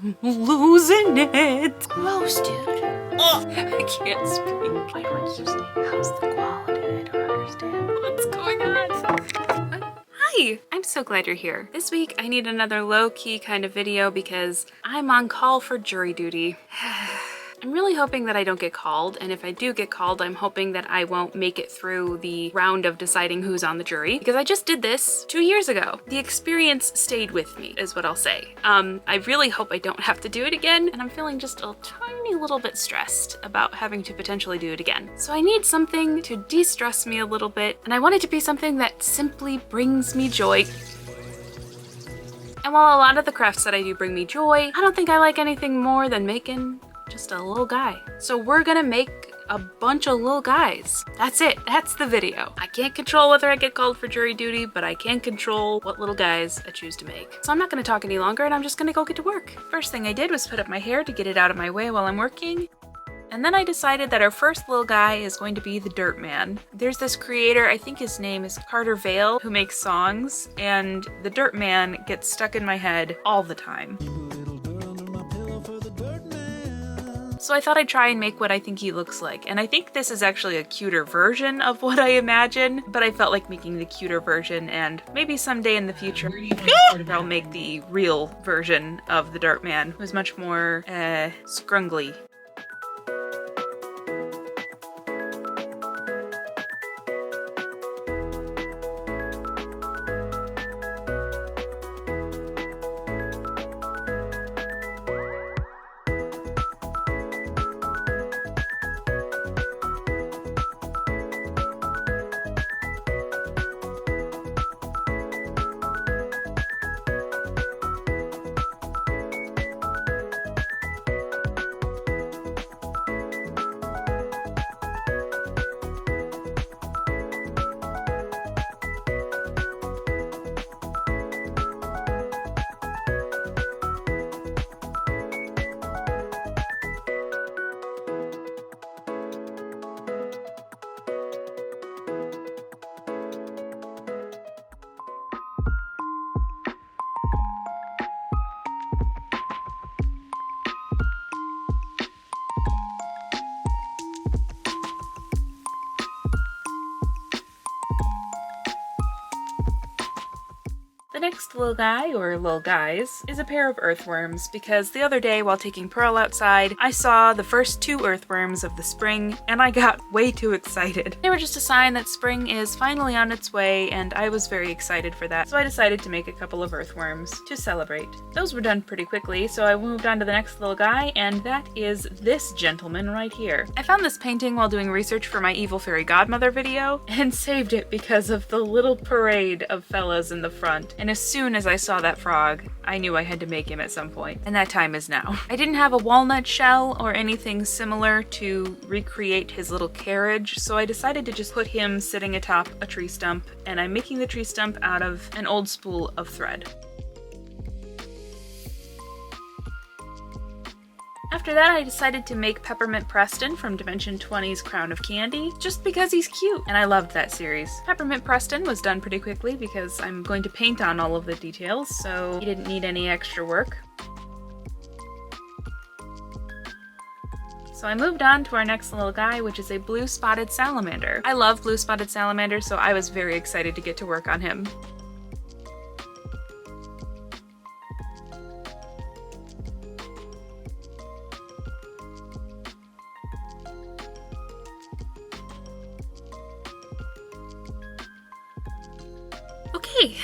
I'm losing it. Gross, dude. Oh, I can't speak. Why do I keep saying how's the quality? I don't understand. What's going on? Hi, I'm so glad you're here. This week I need another low-key kind of video because I'm on call for jury duty. I'm really hoping that I don't get called, and if I do get called, I'm hoping that I won't make it through the round of deciding who's on the jury, because I just did this 2 years ago. The experience stayed with me, is what I'll say. I really hope I don't have to do it again, and I'm feeling just a tiny little bit stressed about having to potentially do it again. So I need something to de-stress me a little bit, and I want it to be something that simply brings me joy. And while a lot of the crafts that I do bring me joy, I don't think I like anything more than making just a little guy. So we're gonna make a bunch of little guys. That's it. That's the video. I can't control whether I get called for jury duty, but I can control what little guys I choose to make. So I'm not gonna talk any longer and I'm just gonna go get to work. First thing I did was put up my hair to get it out of my way while I'm working. And then I decided that our first little guy is going to be the Dirt Man. There's this creator, I think his name is Carter Vale, who makes songs, and the Dirt Man gets stuck in my head all the time. So I thought I'd try and make what I think he looks like. And I think this is actually a cuter version of what I imagine, but I felt like making the cuter version, and maybe someday in the future I'll make the real version of the Dirt Man, who's much more, scrungly. The next little guy, or little guys, is a pair of earthworms, because the other day while taking Pearl outside, I saw the first 2 earthworms of the spring, and I got way too excited. They were just a sign that spring is finally on its way, and I was very excited for that, so I decided to make a couple of earthworms to celebrate. Those were done pretty quickly, so I moved on to the next little guy, and that is this gentleman right here. I found this painting while doing research for my Evil Fairy Godmother video, and saved it because of the little parade of fellas in the front. And as soon as I saw that frog, I knew I had to make him at some point, and that time is now. I didn't have a walnut shell or anything similar to recreate his little carriage, so I decided to just put him sitting atop a tree stump, and I'm making the tree stump out of an old spool of thread. After that, I decided to make Peppermint Preston from Dimension 20's Crown of Candy, just because he's cute, and I loved that series. Peppermint Preston was done pretty quickly because I'm going to paint on all of the details, so he didn't need any extra work. So I moved on to our next little guy, which is a blue spotted salamander. I love blue spotted salamanders, so I was very excited to get to work on him. Okay,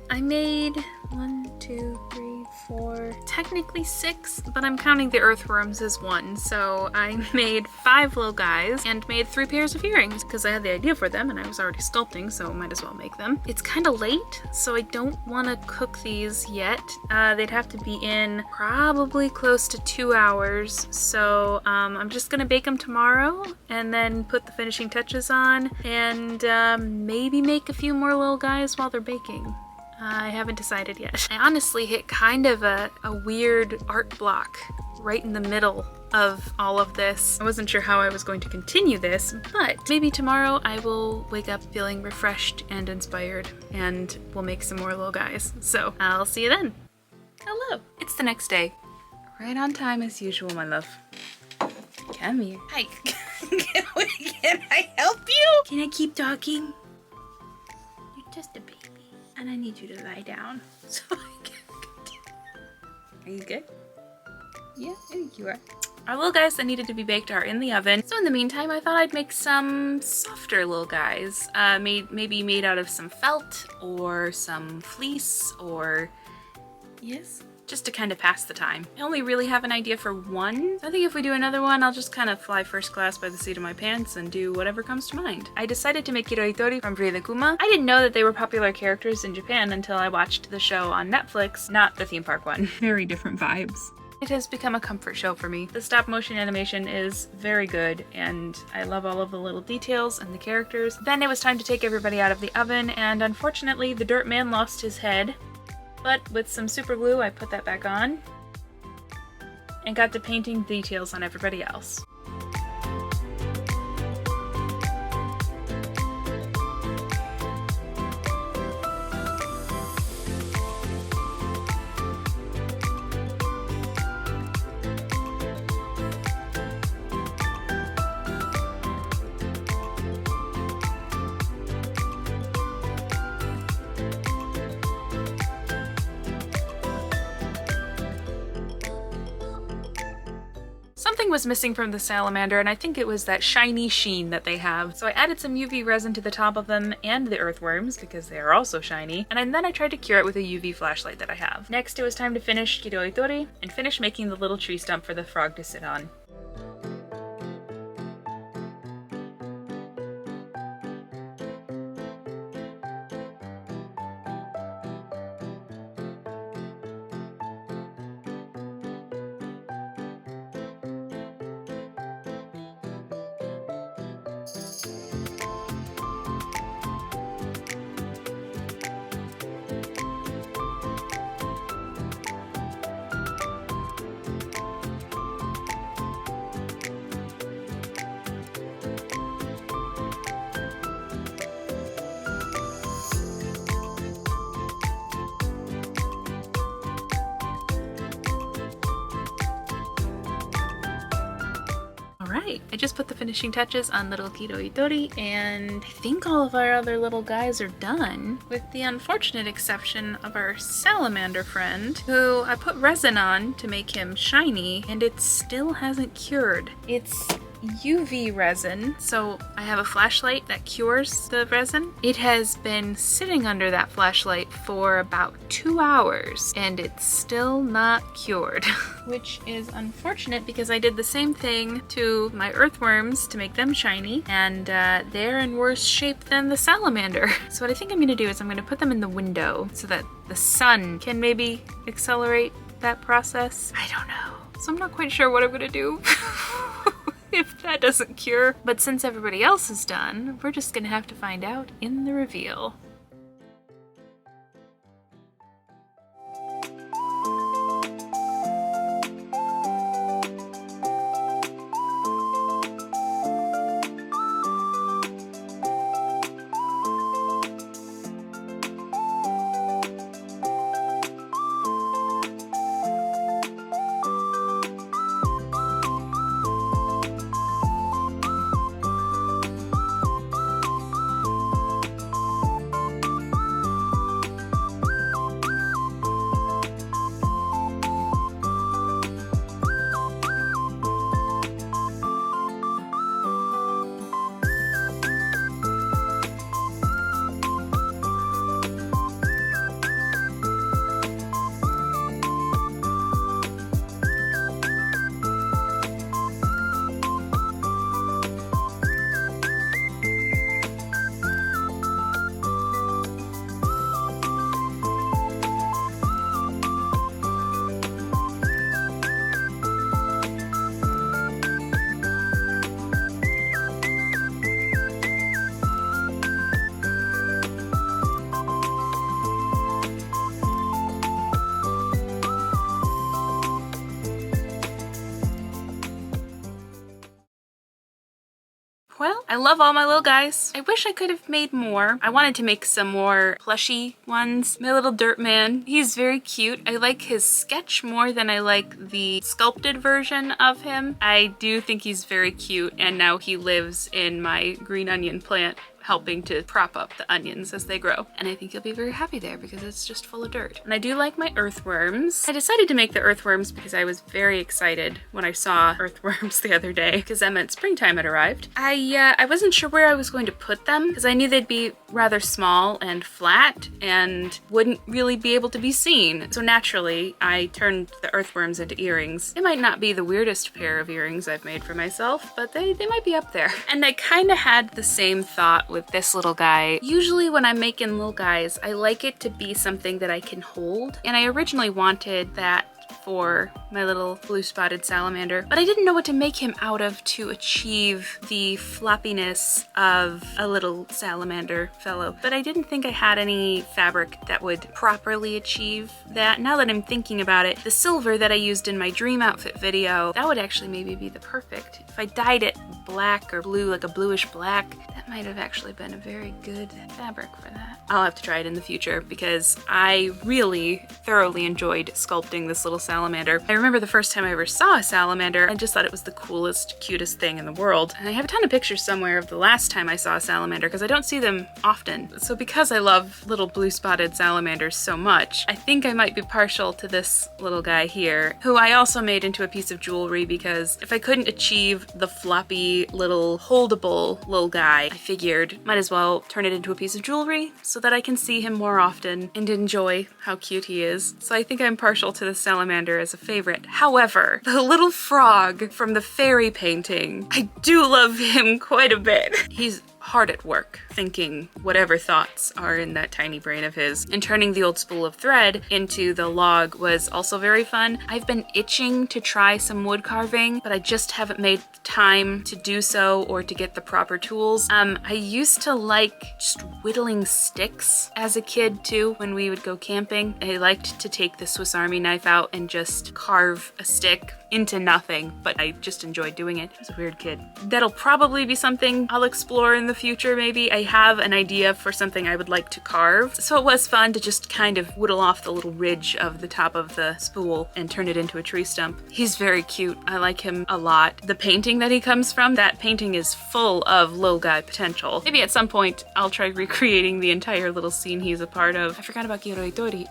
I made 1, 2, 3, 4, technically 6, but I'm counting the earthworms as 1. So I made 5 little guys and made 3 pairs of earrings because I had the idea for them and I was already sculpting, so I might as well make them. It's kind of late, so I don't want to cook these yet. They'd have to be in probably close to 2 hours, so I'm just gonna bake them tomorrow and then put the finishing touches on and maybe make a few more little guys while they're baking. I haven't decided yet. I honestly hit kind of a weird art block right in the middle of all of this. I wasn't sure how I was going to continue this, but maybe tomorrow I will wake up feeling refreshed and inspired and we'll make some more little guys. So I'll see you then. Hello. It's the next day. Right on time as usual, my love. Come here. Hi. Can I help you? Can I keep talking? You're just a baby. And I need you to lie down so I can continue. Are you good? Yeah, I think you are. Our little guys that needed to be baked are in the oven. So in the meantime, I thought I'd make some softer little guys. Maybe made out of some felt or some fleece or... Yes? Just to kind of pass the time. I only really have an idea for one. So I think if we do another one, I'll just kind of fly first class by the seat of my pants and do whatever comes to mind. I decided to make Kiroitori from Frida Kuma. I didn't know that they were popular characters in Japan until I watched the show on Netflix, not the theme park one. Very different vibes. It has become a comfort show for me. The stop motion animation is very good and I love all of the little details and the characters. Then it was time to take everybody out of the oven and unfortunately the dirt man lost his head. But with some super glue, I put that back on and got to painting details on everybody else. Something was missing from the salamander, and I think it was that shiny sheen that they have. So I added some UV resin to the top of them and the earthworms, because they are also shiny, and then I tried to cure it with a UV flashlight that I have. Next, it was time to finish Kiroitori and finish making the little tree stump for the frog to sit on. Alright, I just put the finishing touches on little Kiroitori, and I think all of our other little guys are done, with the unfortunate exception of our salamander friend, who I put resin on to make him shiny, and it still hasn't cured. It's UV resin, so I have a flashlight that cures the resin. It has been sitting under that flashlight for about 2 hours and it's still not cured, which is unfortunate because I did the same thing to my earthworms to make them shiny, and they're in worse shape than the salamander. So what I think I'm gonna do is I'm gonna put them in the window so that the sun can maybe accelerate that process. I don't know. So I'm not quite sure what I'm gonna do. If that doesn't cure. But since everybody else is done, we're just gonna have to find out in the reveal. Well, I love all my little guys. I wish I could have made more. I wanted to make some more plushy ones. My little dirt man, he's very cute. I like his sketch more than I like the sculpted version of him. I do think he's very cute, and now he lives in my green onion plant, helping to prop up the onions as they grow. And I think you'll be very happy there because it's just full of dirt. And I do like my earthworms. I decided to make the earthworms because I was very excited when I saw earthworms the other day because that meant springtime had arrived. I wasn't sure where I was going to put them because I knew they'd be rather small and flat and wouldn't really be able to be seen. So naturally, I turned the earthworms into earrings. They might not be the weirdest pair of earrings I've made for myself, but they might be up there. And I kind of had the same thought with this little guy. Usually when I'm making little guys, I like it to be something that I can hold. And I originally wanted that for my little blue spotted salamander, but I didn't know what to make him out of to achieve the floppiness of a little salamander fellow. But I didn't think I had any fabric that would properly achieve that. Now that I'm thinking about it, the silver that I used in my dream outfit video, that would actually maybe be the perfect. If I dyed it black or blue, like a bluish black, that might have actually been a very good fabric for that. I'll have to try it in the future because I really thoroughly enjoyed sculpting this little salamander. I remember the first time I ever saw a salamander, I just thought it was the coolest, cutest thing in the world. And I have a ton of pictures somewhere of the last time I saw a salamander because I don't see them often. So because I love little blue spotted salamanders so much, I think I might be partial to this little guy here, who I also made into a piece of jewelry because if I couldn't achieve the floppy little holdable little guy, I figured might as well turn it into a piece of jewelry so that I can see him more often and enjoy how cute he is. So I think I'm partial to the salamander as a favorite. However, the little frog from the fairy painting, I do love him quite a bit. He's hard at work thinking whatever thoughts are in that tiny brain of his, and turning the old spool of thread into the log was also very fun. I've been itching to try some wood carving, but I just haven't made time to do so or to get the proper tools. I used to like just whittling sticks as a kid too when we would go camping. I liked to take the Swiss Army knife out and just carve a stick into nothing, but I just enjoyed doing it. I was a weird kid. That'll probably be something I'll explore in the future maybe. I have an idea for something I would like to carve, so it was fun to just kind of whittle off the little ridge of the top of the spool and turn it into a tree stump. He's very cute. I like him a lot. The painting that he comes from, that painting is full of little guy potential. Maybe at some point I'll try recreating the entire little scene he's a part of. I forgot about Giroitori.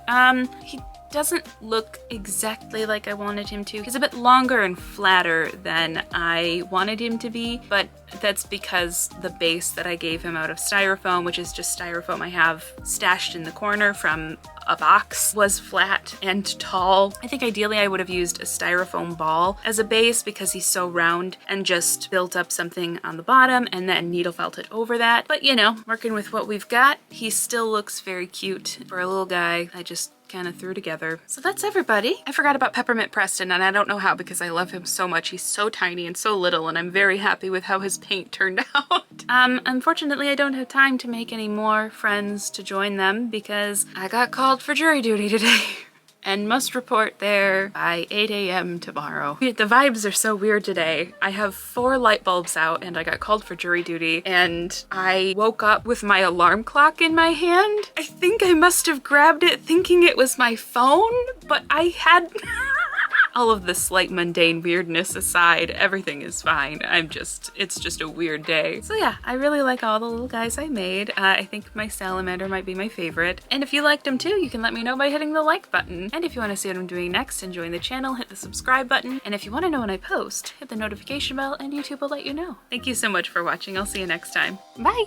He doesn't look exactly like I wanted him to. He's a bit longer and flatter than I wanted him to be, but that's because the base that I gave him out of styrofoam, which is just styrofoam I have stashed in the corner from a box, was flat and tall. I think ideally I would have used a styrofoam ball as a base because he's so round, and just built up something on the bottom and then needle felted over that. But you know, working with what we've got, he still looks very cute for a little guy I just kind of threw together. So that's everybody. I forgot about Peppermint Preston, and I don't know how because I love him so much. He's so tiny and so little, and I'm very happy with how his paint turned out. Unfortunately, I don't have time to make any more friends to join them because I got called for jury duty today. And must report there by 8 a.m. tomorrow. The vibes are so weird today. I have 4 light bulbs out and I got called for jury duty, and I woke up with my alarm clock in my hand. I think I must have grabbed it thinking it was my phone, but I had... All of the slight mundane weirdness aside, everything is fine. It's just a weird day. So yeah, I really like all the little guys I made. I think my salamander might be my favorite. And if you liked them too, you can let me know by hitting the like button. And if you want to see what I'm doing next and join the channel, hit the subscribe button. And if you want to know when I post, hit the notification bell and YouTube will let you know. Thank you so much for watching. I'll see you next time. Bye!